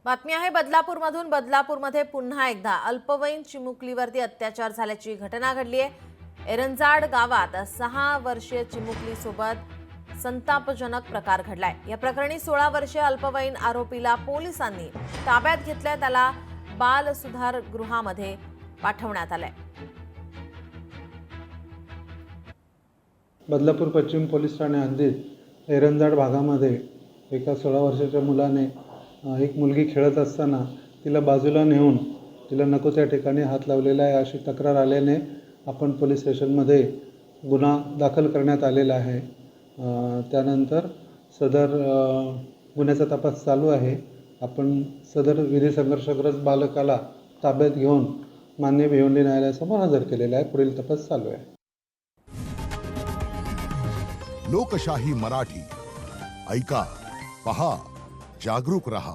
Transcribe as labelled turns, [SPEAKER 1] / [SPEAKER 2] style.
[SPEAKER 1] बातमी आहे बदलापूरमधून। बदलापूरमध्ये पुन्हा एकदा अल्पवयीन चिमुकलीवरती अत्याचार झाल्याची घटना घडली आहे। एरंजाड गावात 6 वर्षीय चिमुकलीसोबत संतापजनक प्रकार घडलाय। या प्रकरणी 16 वर्षीय अल्पवयीन आरोपीला पोलिसांनी ताब्यात घेतलंय। त्याला बाल सुधार गृहामध्ये पाठवण्यात आलंय।
[SPEAKER 2] बदलापूर पश्चिम पोलीस ठाणे हद्दीत एरंजाड भागामध्ये एका 16 वर्षाच्या मुलाने एक मुलगी खेळत असताना तिला बाजूला नेऊन तिला नको त्या ठिकाणी हात लावलेला आहे अशी तक्रार आल्याने आपण पोलीस स्टेशनमध्ये गुन्हा दाखल करण्यात आलेला आहे। त्यानंतर सदर गुन्ह्याचा तपास चालू आहे। आपण सदर विधी संघर्षग्रस्त बालकाला ताब्यात घेऊन माननीय भिवंडी न्यायालयासमोर हजर केलेला आहे। पुढील तपास चालू आहे।
[SPEAKER 3] लोकशाही मराठी ऐका, पहा, जागरूक रहा।